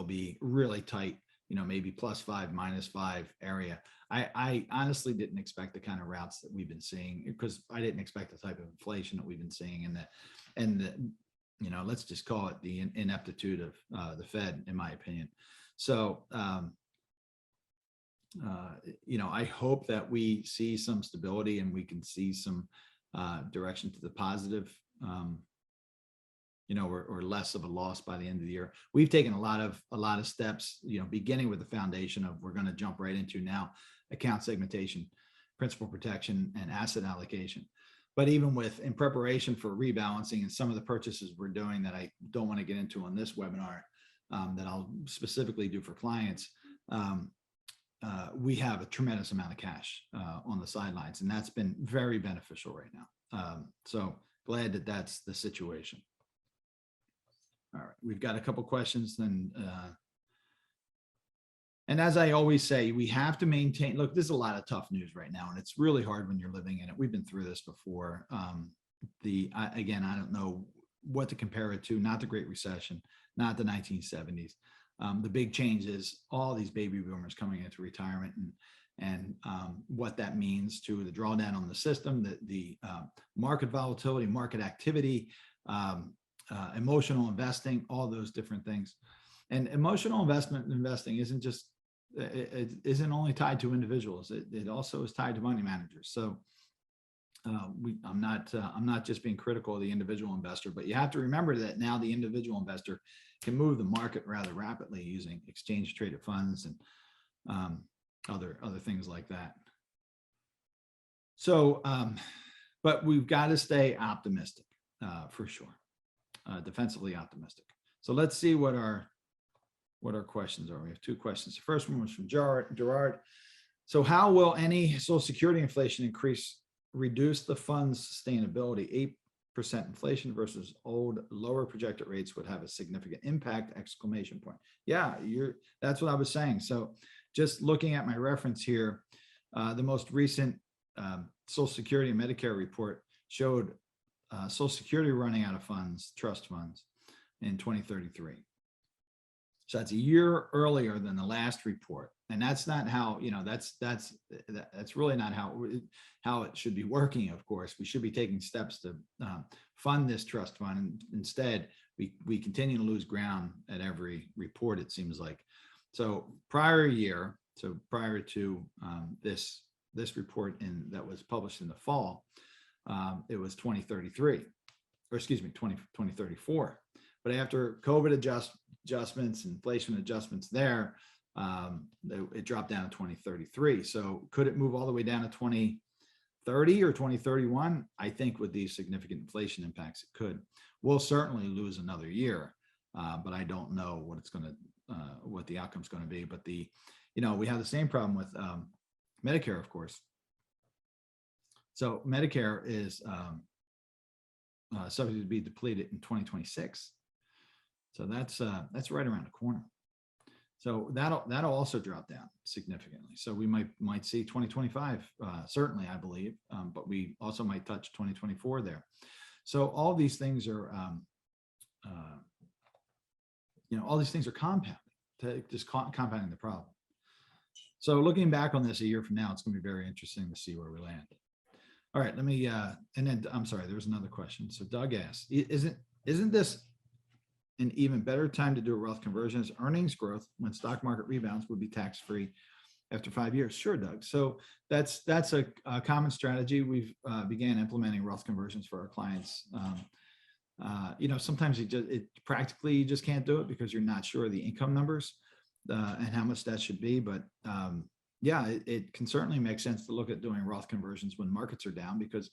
be really tight, maybe +5, -5 area. I honestly didn't expect the kind of routes that we've been seeing, because I didn't expect the type of inflation that we've been seeing and the let's just call it the ineptitude of the Fed, in my opinion. So I hope that we see some stability and we can see some direction to the positive, or less of a loss by the end of the year. We've taken a lot of steps, beginning with the foundation of, we're going to jump right into now account segmentation, principal protection, and asset allocation. But even in preparation for rebalancing and some of the purchases we're doing that I don't want to get into on this webinar, that I'll specifically do for clients, we have a tremendous amount of cash on the sidelines, and that's been very beneficial right now. So glad that that's the situation. All right, we've got a couple questions then. And as I always say, we have to maintain, look, there's a lot of tough news right now, and it's really hard when you're living in it. We've been through this before. Again, I don't know what to compare it to, not the Great Recession, not the 1970s. The big change is all these baby boomers coming into retirement, and what that means to the drawdown on the system, the market volatility, market activity, emotional investing, all those different things. And emotional investing isn't just, it isn't only tied to individuals. It also is tied to money managers. So I'm not just being critical of the individual investor, but you have to remember that now the individual investor can move the market rather rapidly using exchange traded funds and other things like that. So, but we've got to stay optimistic for sure, defensively optimistic. So let's see what our questions are. We have two questions. The first one was from Gerard. So how will any Social Security inflation increase reduce the fund's sustainability? 8% inflation versus old lower projected rates would have a significant impact, exclamation point. Yeah, that's what I was saying. So just looking at my reference here, the most recent Social Security and Medicare report showed Social Security running out of funds, trust funds, in 2033. So that's a year earlier than the last report. And that's not how, that's really not how it should be working. Of course, we should be taking steps to fund this trust fund. And instead, we continue to lose ground at every report, it seems like. So prior to this report that was published in the fall, it was 2033, or excuse me, 2034. But after COVID adjustments, inflation adjustments there, it dropped down to 2033. So could it move all the way down to 2030 or 2031? I think with these significant inflation impacts, it could. We'll certainly lose another year, but I don't know what the outcome's going to be. But we have the same problem with Medicare, of course. So Medicare is subject to be depleted in 2026. So that's right around the corner. So that'll also drop down significantly. So we might see 2025, certainly, I believe, but we also might touch 2024 there. So all these things are, all these things are compounding the problem. So looking back on this a year from now, it's going to be very interesting to see where we land. All right, let me, and then I'm sorry, there was another question. So Doug asked, isn't this an even better time to do a Roth conversion as earnings growth when stock market rebounds would be tax-free after 5 years? Sure, Doug. So that's a common strategy. We've began implementing Roth conversions for our clients. Sometimes practically you just can't do it because you're not sure of the income numbers and how much that should be. But yeah, it can certainly make sense to look at doing Roth conversions when markets are down, because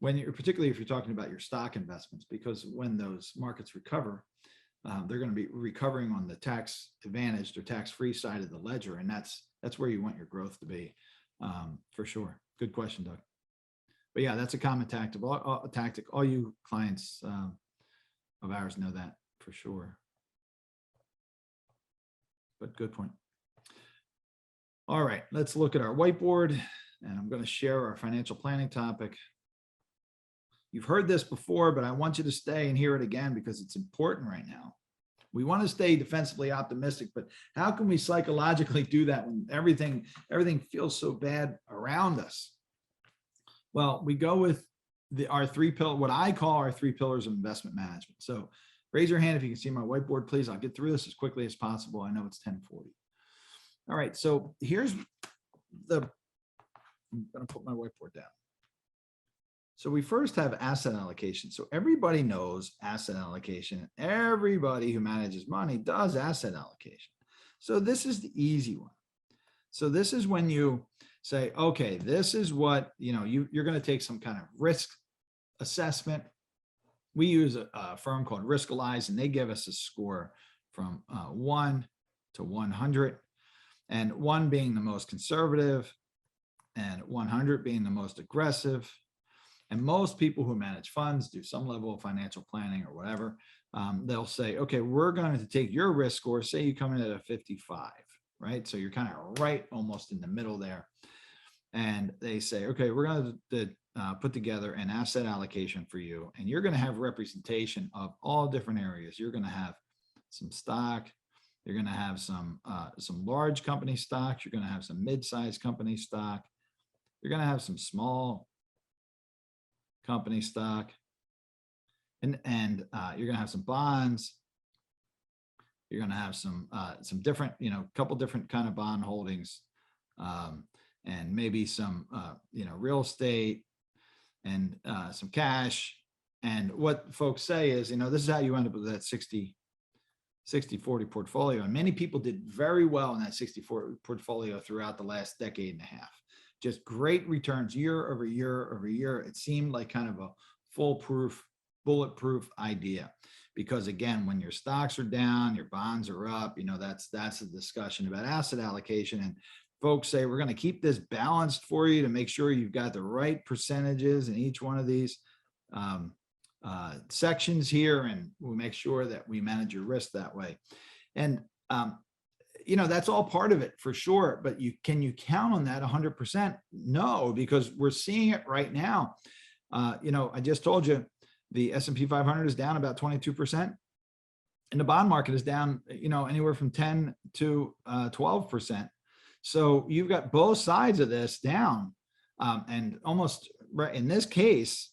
particularly if you're talking about your stock investments, because when those markets recover, they're going to be recovering on the tax advantaged or tax-free side of the ledger. And that's where you want your growth to be, for sure. Good question, Doug. But yeah, that's a common tactic. All you clients of ours know that for sure. But good point. All right, let's look at our whiteboard, and I'm going to share our financial planning topic. You've heard this before, but I want you to stay and hear it again because it's important right now. We want to stay defensively optimistic, but how can we psychologically do that when everything feels so bad around us? Well, we go with our what I call our three pillars of investment management. So raise your hand if you can see my whiteboard, please. I'll get through this as quickly as possible. I know it's 10:40. All right, so here's I'm going to put my whiteboard down. So we first have asset allocation. So everybody knows asset allocation. Everybody who manages money does asset allocation. So this is the easy one. So this is when you say, okay, this is what, you're going to take some kind of risk assessment. We use a firm called Riskalyze, and they give us a score from 1 to 100, and 1 being the most conservative and 100 being the most aggressive. And most people who manage funds do some level of financial planning or whatever. They'll say, okay, we're going to take your risk score. Say you come in at a 55, right? So you're kind of right almost in the middle there. And they say, okay, we're going to put together an asset allocation for you. And you're going to have representation of all different areas. You're going to have some stock. You're going to have some large company stocks. You're going to have some mid-sized company stock. You're going to have some small company stock, and you're going to have some bonds. You're going to have some different, couple different kind of bond holdings, and maybe some, real estate, and some cash. And what folks say is, this is how you end up with that 60-40 portfolio. And many people did very well in that 60-40 portfolio throughout the last decade and a half. Just great returns year over year over year. It seemed like kind of a foolproof, bulletproof idea. Because again, when your stocks are down, your bonds are up, that's a discussion about asset allocation. And folks say, we're going to keep this balanced for you to make sure you've got the right percentages in each one of these sections here. And we'll make sure that we manage your risk that way. And, that's all part of it for sure. But can you count on that 100%? No, because we're seeing it right now. I just told you the S&P 500 is down about 22%. And the bond market is down, anywhere from 10 to 12%. So you've got both sides of this down, and almost right in this case,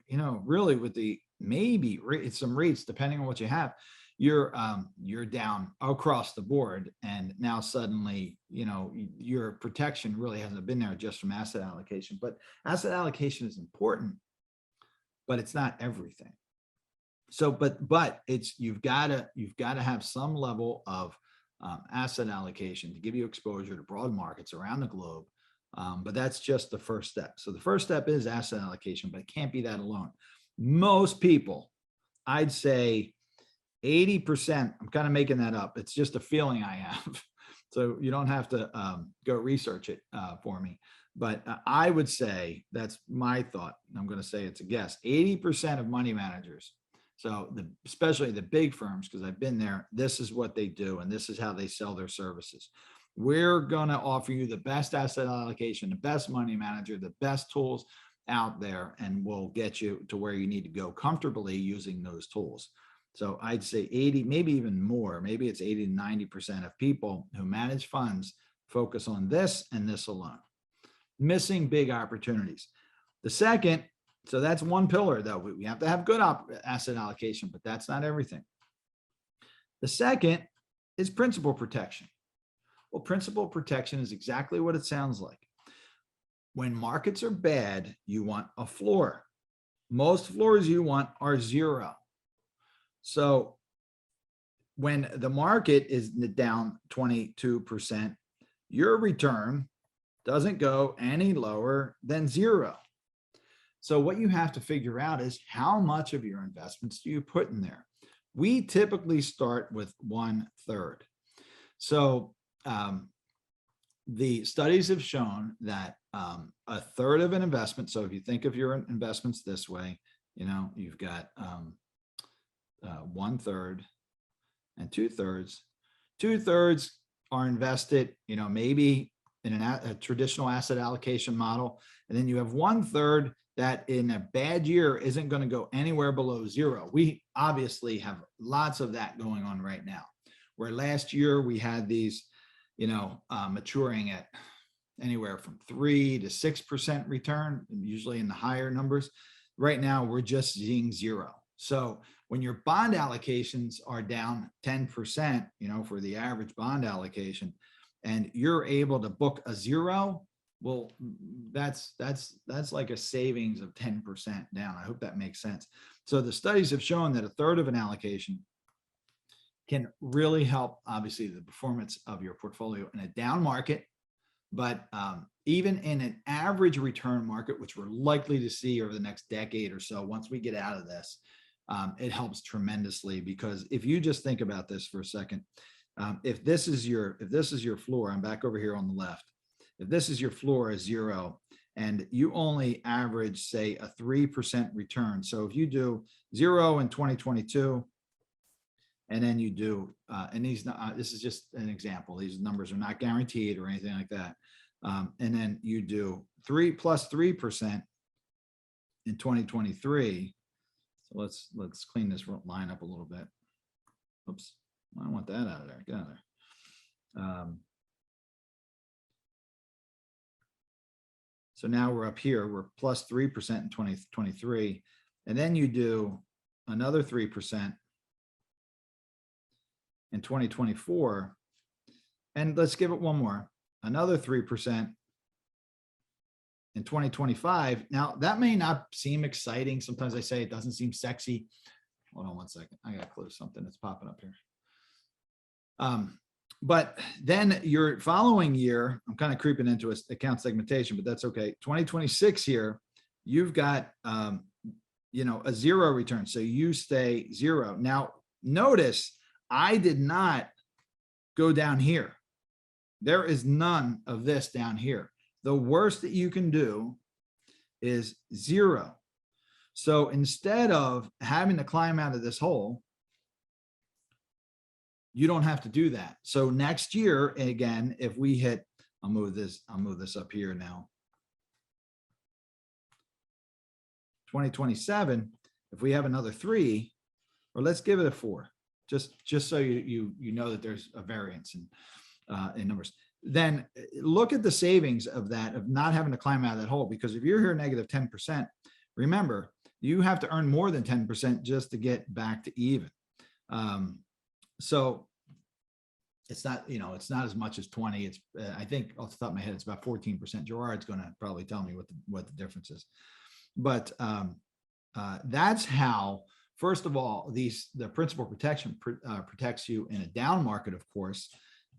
really with the maybe some rates, depending on what you have, you're down across the board. And now suddenly, your protection really hasn't been there just from asset allocation. But asset allocation is important, but it's not everything. So, but it's you've got to have some level of asset allocation to give you exposure to broad markets around the globe. But that's just the first step. So the first step is asset allocation, but it can't be that alone. Most people, I'd say 80%, I'm kind of making that up. It's just a feeling I have. So you don't have to go research it for me. But I would say, that's my thought. I'm going to say it's a guess. 80% of money managers, so especially the big firms, because I've been there, this is what they do, and this is how they sell their services. We're going to offer you the best asset allocation, the best money manager, the best tools out there, and we'll get you to where you need to go comfortably using those tools. So I'd say 80, maybe even more, maybe it's 80 to 90% of people who manage funds focus on this and this alone. Missing big opportunities. The second, so that's one pillar though. We have to have good asset allocation, but that's not everything. The second is principal protection. Well, principal protection is exactly what it sounds like. When markets are bad, you want a floor. Most floors you want are 0. So when the market is down 22%, your return doesn't go any lower than 0. So what you have to figure out is how much of your investments do you put in there? We typically start with 1/3. So the studies have shown that 1/3 of an investment. So if you think of your investments this way, you've got 1/3 and 2/3. 2/3 are invested, maybe in a traditional asset allocation model. And then you have 1/3 that in a bad year isn't going to go anywhere below 0. We obviously have lots of that going on right now, where last year we had these, maturing at anywhere from 3 to 6% return, usually in the higher numbers. Right now, we're just seeing 0. So when your bond allocations are down 10%, for the average bond allocation, and you're able to book a 0, well, that's like a savings of 10% down. I hope that makes sense. So the studies have shown that a third of an allocation can really help, obviously, the performance of your portfolio in a down market. But even in an average return market, which we're likely to see over the next decade or so, once we get out of this, it helps tremendously. Because if you just think about this for a second, if this is your floor, I'm back over here on the left. If this is your floor is 0, and you only average, say, a 3% return. So if you do 0 in 2022, and then you do, and this is just an example. These numbers are not guaranteed or anything like that. And then you do 3 plus 3% in 2023. So let's clean this line up a little bit. Oops, I want that out of there. Get out of there. So now we're up here. We're plus 3% in 2023, and then you do another 3% in 2024, and let's give it one more, another 3% in 2025. Now that may not seem exciting. Sometimes I say it doesn't seem sexy. Hold on one second. I gotta close something that's popping up here. But then your following year, I'm kind of creeping into account segmentation, but that's okay. 2026 here, you've got a 0 return. So you stay 0. Now notice I did not go down here. There is none of this down here. The worst that you can do is 0. So instead of having to climb out of this hole, you don't have to do that. So next year, again, if we hit, I'll move this up here now. 2027, if we have another 3, or let's give it a 4, just so you know that there's a variance in numbers. Then look at the savings of that, of not having to climb out of that hole. Because if you're here negative 10%, remember, you have to earn more than 10% just to get back to even. So it's not, it's not as much as 20. It's, I think off the top of my head, it's about 14%. Gerard's going to probably tell me what the difference is. But that's how, first of all, the principal protection protects you in a down market, of course,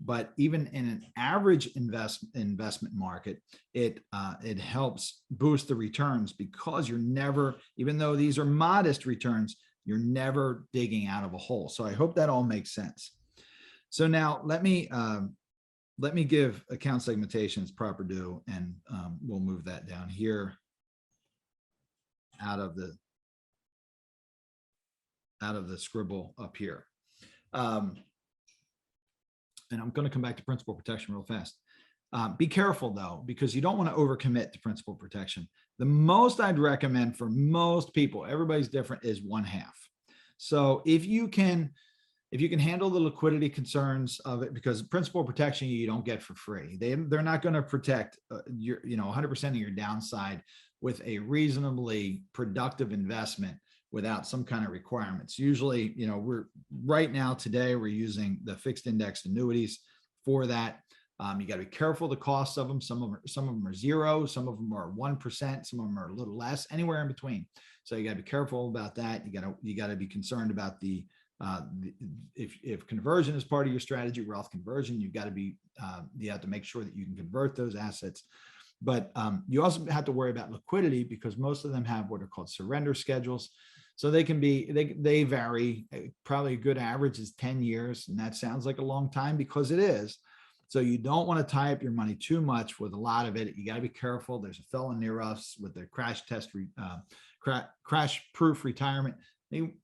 but even in an average investment market, it helps boost the returns, because you're never, even though these are modest returns, you're never digging out of a hole. So I hope that all makes sense. So now let me give account segmentations proper due, and we'll move that down here out of the scribble up here. And I'm going to come back to principal protection real fast. Be careful though, because you don't want to overcommit to principal protection. The most I'd recommend for most people, everybody's different, is 1/2. So if you can handle the liquidity concerns of it, because principal protection you don't get for free. They're not going to protect your 100% of your downside with a reasonably productive investment without some kind of requirements. Usually, we're right now today, we're using the fixed index annuities for that. You got to be careful the costs of them. Some of them are 0, some of them are 1%, some of them are a little less, anywhere in between. So you got to be careful about that. You got to be concerned about if conversion is part of your strategy, wealth conversion, you have to make sure that you can convert those assets. But you also have to worry about liquidity, because most of them have what are called surrender schedules. So they vary. Probably a good average is 10 years. And that sounds like a long time, because it is. So you don't want to tie up your money too much with a lot of it. You got to be careful. There's a fellow near us with the crash proof retirement.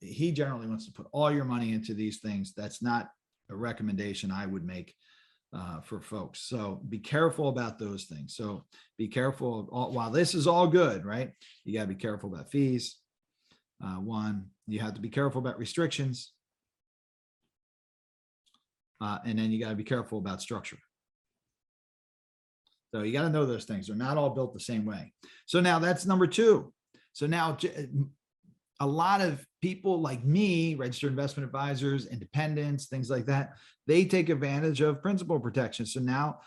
He generally wants to put all your money into these things. That's not a recommendation I would make for folks. So be careful about those things. So be careful while this is all good, right? You got to be careful about fees. You have to be careful about restrictions. And then you got to be careful about structure. So you got to know those things. They're not all built the same way. So now that's number 2. So now a lot of people like me, registered investment advisors, independents, things like that, they take advantage of principal protection. So now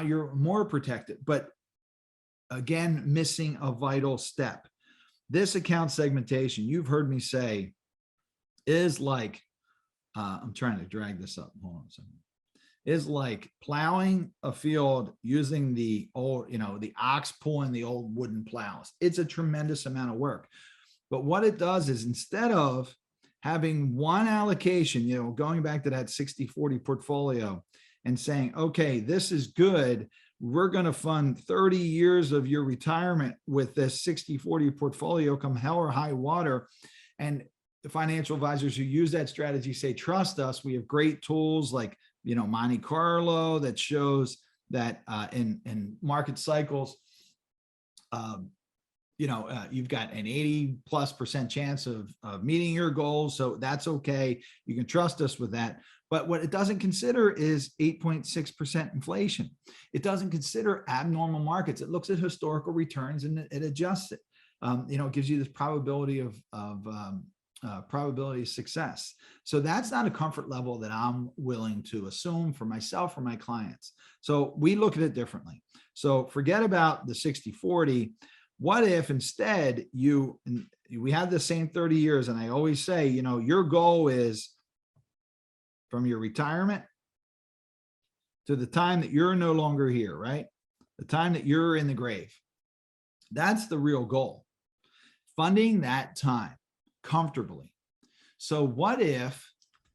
you're more protected, but again, missing a vital step. This account segmentation, you've heard me say, is like, I'm trying to drag this up. Hold on a second. Is like plowing a field using the old, the ox pulling the old wooden plows. It's a tremendous amount of work. But what it does is, instead of having one allocation, going back to that 60-40 portfolio and saying, okay, this is good, we're going to fund 30 years of your retirement with this 60-40 portfolio come hell or high water. And the financial advisors who use that strategy say, trust us, we have great tools like, Monte Carlo that shows that in market cycles, you've got an 80+% chance of meeting your goals. So that's okay. You can trust us with that. But what it doesn't consider is 8.6% inflation. It doesn't consider abnormal markets. It looks at historical returns and it adjusts it. It gives you this probability of probability of success. So that's not a comfort level that I'm willing to assume for myself or my clients. So we look at it differently. So forget about the 60-40. What if instead we have the same 30 years, and I always say, your goal is from your retirement to the time that you're no longer here, right? The time that you're in the grave. That's the real goal. Funding that time comfortably. So what if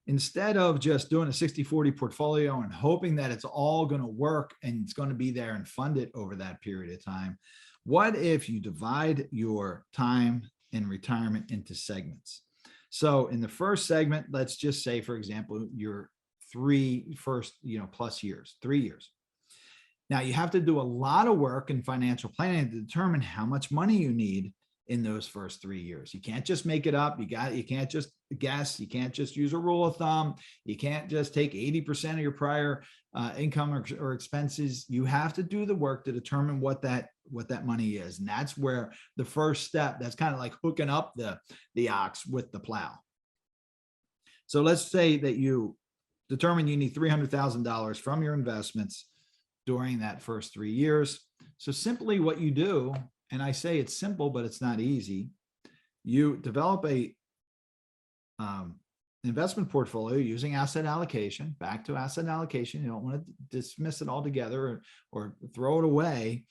instead of just doing a 60-40 portfolio and hoping that it's all going to work and it's going to be there and fund it over that period of time, what if you divide your time in retirement into segments? So in the first segment, let's just say, for example, your first plus years, 3 years. Now you have to do a lot of work in financial planning to determine how much money you need in those first 3 years. You can't just make it up. You can't just guess. You can't just use a rule of thumb. You can't just take 80% of your prior income or expenses. You have to do the work to determine what that money is. And that's where the first step, that's kind of like hooking up the ox with the plow. So let's say that you determine you need $300,000 from your investments during that first 3 years. So simply what you do, and I say it's simple, but it's not easy. You develop a investment portfolio using asset allocation, back to asset allocation. You don't want to dismiss it altogether or throw it away.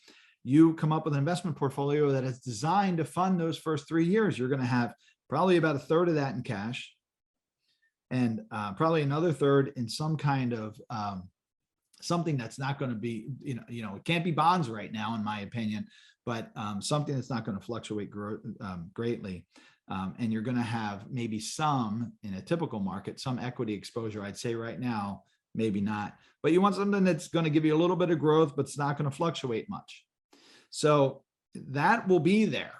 You come up with an investment portfolio that is designed to fund those first 3 years. You're going to have probably about a third of that in cash and probably another third in some kind of something that's not going to be, it can't be bonds right now, in my opinion, but something that's not going to fluctuate greatly. And you're going to have maybe some, in a typical market, some equity exposure. I'd say right now, maybe not, but you want something that's going to give you a little bit of growth, but it's not going to fluctuate much. So that will be there.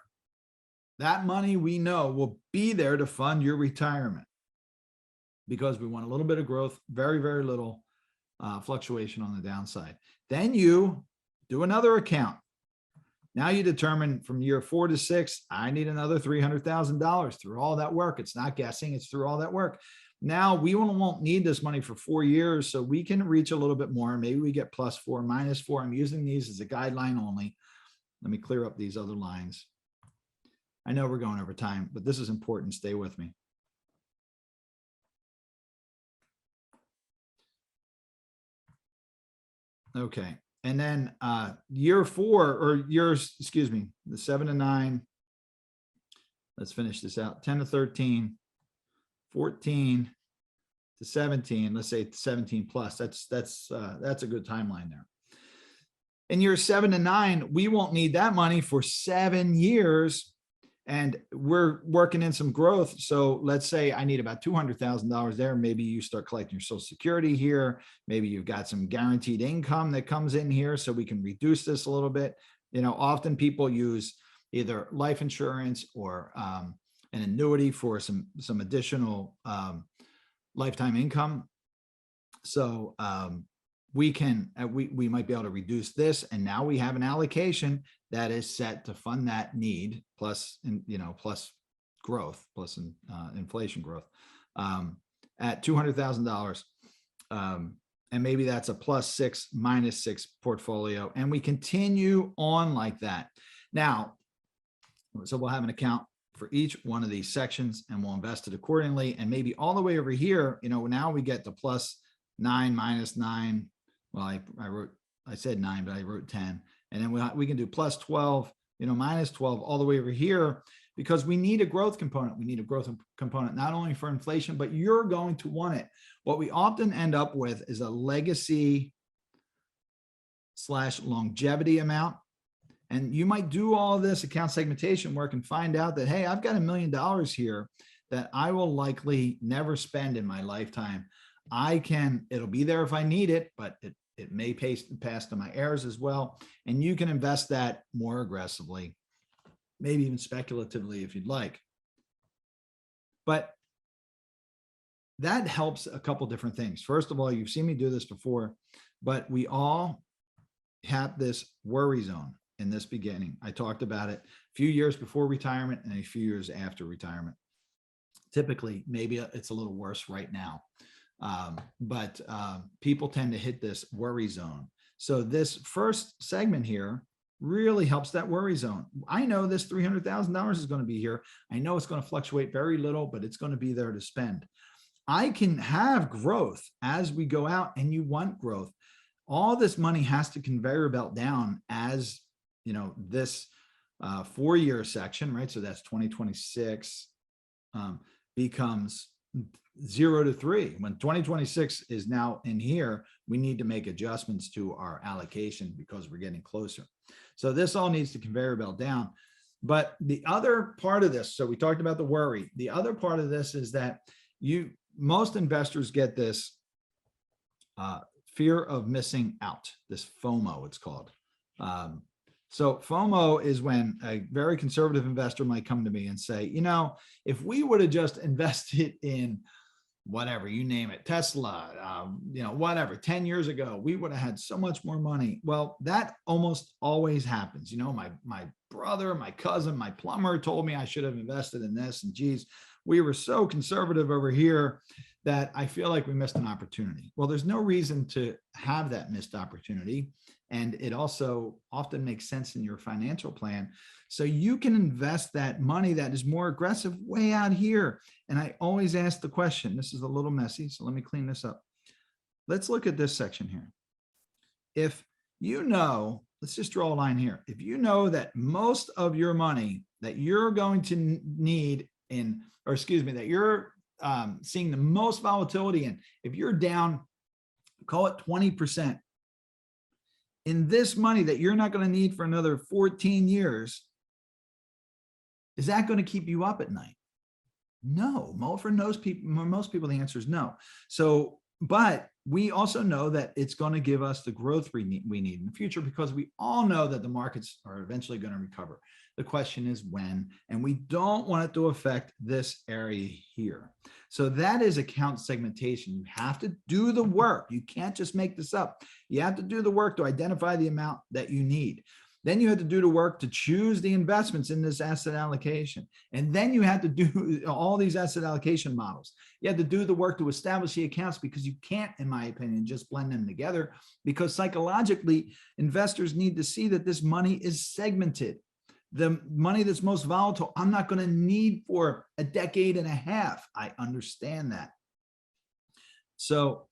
That money, we know, will be there to fund your retirement because we want a little bit of growth, very, very little fluctuation on the downside. Then you do another account. Now you determine from year 4 to 6, I need another $300,000 through all that work. It's not guessing, it's through all that work. Now we won't need this money for 4 years, so we can reach a little bit more. Maybe we get +4, -4. I'm using these as a guideline only. Let me clear up these other lines. I know we're going over time, but this is important. Stay with me. Okay. And then year 4 or years, excuse me, the 7 to 9. Let's finish this out. 10 to 13, 14 to 17. Let's say 17 plus. That's a good timeline there. In year 7 to 9, we won't need that money for 7 years. And we're working in some growth. So let's say I need about $200,000 there. Maybe you start collecting your Social Security here. Maybe you've got some guaranteed income that comes in here, so we can reduce this a little bit. Often people use either life insurance or an annuity for some additional lifetime income. So we might be able to reduce this, and now we have an allocation that is set to fund that need plus growth plus inflation growth at $200,000. And maybe that's a +6, -6 portfolio. And we continue on like that. Now, so we'll have an account for each one of these sections and we'll invest it accordingly. And maybe all the way over here, now we get the +9, -9. Well, I said 9, but I wrote 10. And then we can do +12, -12 all the way over here, because we need a growth component. We need a growth component, not only for inflation, but you're going to want it. What we often end up with is a legacy/longevity amount. And you might do all of this account segmentation work and find out that, hey, I've got $1 million here that I will likely never spend in my lifetime. It'll be there if I need it, but it may pass to my heirs as well. And you can invest that more aggressively, maybe even speculatively if you'd like. But that helps a couple different things. First of all, you've seen me do this before, but we all have this worry zone in this beginning. I talked about it a few years before retirement and a few years after retirement. Typically, maybe it's a little worse right now. But people tend to hit this worry zone. So this first segment here really helps that worry zone. I know this $300,000 is going to be here. I know it's going to fluctuate very little, but it's going to be there to spend. I can have growth as we go out, and you want growth. All this money has to conveyor belt down as, this 4-year section, right? So that's 2026 becomes 0 to 3. When 2026 is now in here, we need to make adjustments to our allocation because we're getting closer. So this all needs to conveyor belt down. But the other part of this, so we talked about the worry. The other part of this is that most investors get this fear of missing out, this FOMO, it's called. So FOMO is when a very conservative investor might come to me and say, if we would have just invested in whatever, you name it, Tesla, whatever, 10 years ago, we would have had so much more money. Well, that almost always happens. My brother, my cousin, my plumber told me I should have invested in this, and geez, we were so conservative over here that I feel like we missed an opportunity. Well, there's no reason to have that missed opportunity. And it also often makes sense in your financial plan. So you can invest that money that is more aggressive way out here. And I always ask the question, this is a little messy, so let me clean this up. Let's look at this section here. If let's just draw a line here. If you know that most of your money that you're going to need that you're seeing the most volatility in, if you're down, call it 20%, in this money that you're not going to need for another 14 years, is that going to keep you up at night? No. For most people, the answer is no. So, but we also know that it's going to give us the growth we need in the future, because we all know that the markets are eventually going to recover. The question is when, and we don't want it to affect this area here. So that is account segmentation. You have to do the work. You can't just make this up. You have to do the work to identify the amount that you need. Then you have to do the work to choose the investments in this asset allocation. And then you have to do all these asset allocation models. You have to do the work to establish the accounts, because you can't, in my opinion, just blend them together, because psychologically, investors need to see that this money is segmented. The money that's most volatile, I'm not going to need for a decade and a half. I understand that. So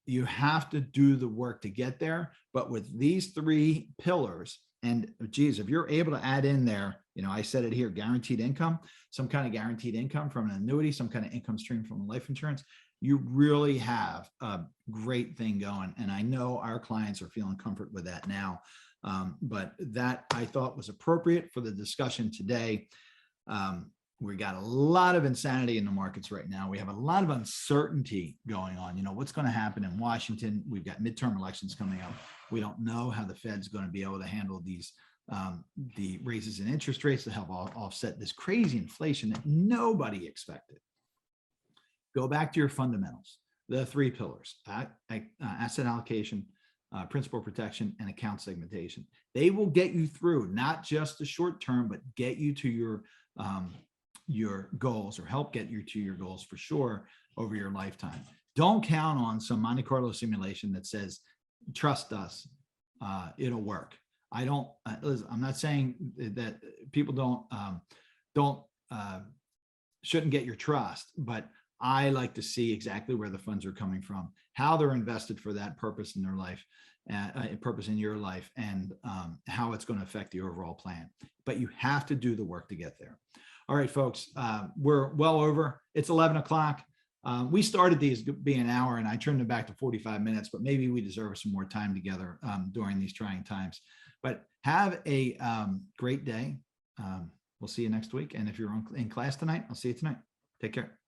you have to do the work to get there. But with these 3 pillars, and geez, if you're able to add in there, I said it here, guaranteed income, some kind of guaranteed income from an annuity, some kind of income stream from life insurance, you really have a great thing going. And I know our clients are feeling comfort with that now. But that I thought was appropriate for the discussion today. We got a lot of insanity in the markets right now. We have a lot of uncertainty going on. What's going to happen in Washington? We've got midterm elections coming up. We don't know how the Fed's going to be able to handle these the raises in interest rates to help offset this crazy inflation that nobody expected. Go back to your fundamentals, the 3 pillars: asset allocation, principal protection, and account segmentation. They will get you through not just the short term, but get you to your your goals or help get you to your goals for sure over your lifetime. Don't count on some Monte Carlo simulation that says, trust us, it'll work. Listen, I'm not saying that people shouldn't get your trust, but I like to see exactly where the funds are coming from, how they're invested for that purpose in their life, purpose in your life, and how it's going to affect the overall plan. But you have to do the work to get there. All right, folks, we're well over. It's 11 o'clock. We started these being an hour, and I trimmed them back to 45 minutes, but maybe we deserve some more time together during these trying times. But have a great day. We'll see you next week. And if you're in class tonight, I'll see you tonight. Take care.